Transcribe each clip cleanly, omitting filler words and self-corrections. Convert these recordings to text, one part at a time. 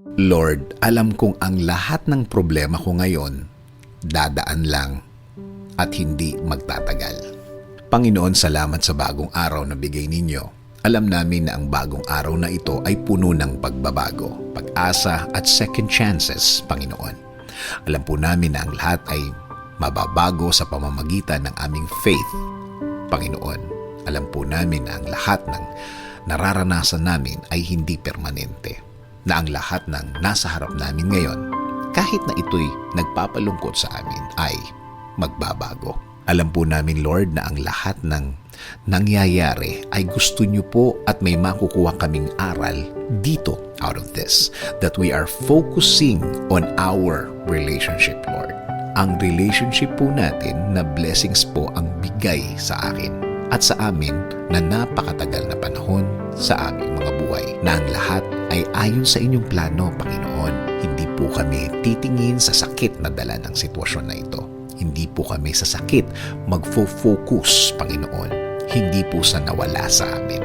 Lord, alam kong ang lahat ng problema ko ngayon dadaan lang at hindi magtatagal. Panginoon, salamat sa bagong araw na bigay ninyo. Alam namin na ang bagong araw na ito ay puno ng pagbabago, pag-asa at second chances, Panginoon. Alam po namin na ang lahat ay mababago sa pamamagitan ng aming faith, Panginoon. Alam po namin na ang lahat ng nararanasan namin ay hindi permanente, na ang lahat ng nasa harap namin ngayon, kahit na ito'y nagpapalungkot sa amin, ay magbabago. Alam po namin, Lord, na ang lahat ng nangyayari ay gusto niyo po at may makukuha kaming aral dito out of this, that we are focusing on our relationship, Lord. Ang relationship po natin na blessings po ang bigay sa akin at sa amin na napakatagal na panahon sa aming mga buhay, na ang lahat ay ayon sa inyong plano, Panginoon. Hindi po kami titingin sa sakit na dala ng sitwasyon na ito. Hindi po kami sa sakit magfo-focus, Panginoon. Hindi po sa nawala sa amin,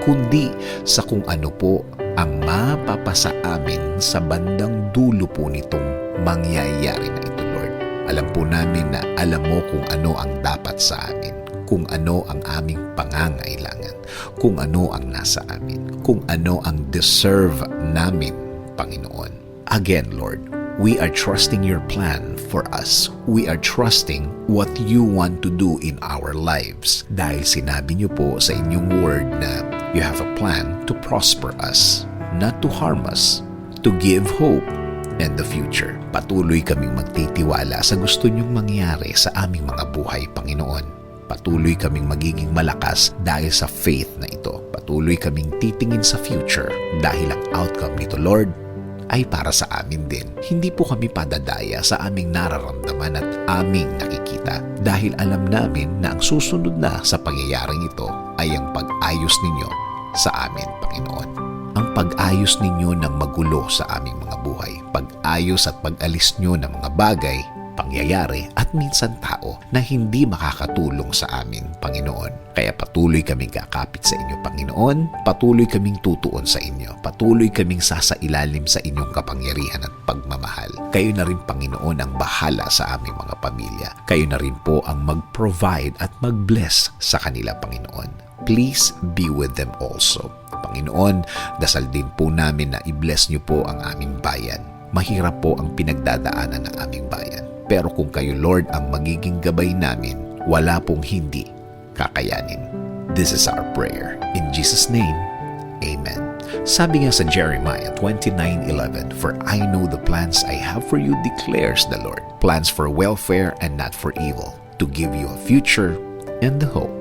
kundi sa kung ano po ang mapapasa amin sa bandang dulo po nitong mangyayari na ito, Lord. Alam po namin na alam mo kung ano ang dapat sa amin, kung ano ang aming pangangailangan, kung ano ang nasa amin, kung ano ang deserve namin, Panginoon. Again, Lord, we are trusting your plan for us. We are trusting what you want to do in our lives. Dahil sinabi niyo po sa inyong word na you have a plan to prosper us, not to harm us, to give hope and the future. Patuloy kaming magtitiwala sa gusto niyong mangyari sa aming mga buhay, Panginoon. Patuloy kaming magiging malakas dahil sa faith na ito. Patuloy kaming titingin sa future dahil ang outcome nito, Lord, ay para sa amin din. Hindi po kami padadaya sa aming nararamdaman at aming nakikita, dahil alam namin na ang susunod na sa pangyayaring ito ay ang pag-ayos ninyo sa amin, Panginoon. Ang pag-ayos ninyo ng magulo sa aming mga buhay, pag-ayos at pag-alis nyo ng mga bagay, pangyayari at minsan tao na hindi makakatulong sa amin, Panginoon. Kaya patuloy kaming kakapit sa inyo, Panginoon. Patuloy kaming tutuon sa inyo. Patuloy kaming sasailalim sa inyong kapangyarihan at pagmamahal. Kayo na rin, Panginoon, ang bahala sa aming mga pamilya. Kayo na rin po ang mag-provide at mag-bless sa kanila, Panginoon. Please be with them also. Panginoon, dasal din po namin na i-bless niyo po ang aming bayan. Mahirap po ang pinagdadaanan ng aming bayan. Pero kung kayo, Lord, ang magiging gabay namin, wala pong hindi kakayanin. This is our prayer. In Jesus' name, Amen. Sabi nga sa Jeremiah 29:11, "For I know the plans I have for you, declares the Lord, plans for welfare and not for evil, to give you a future and the hope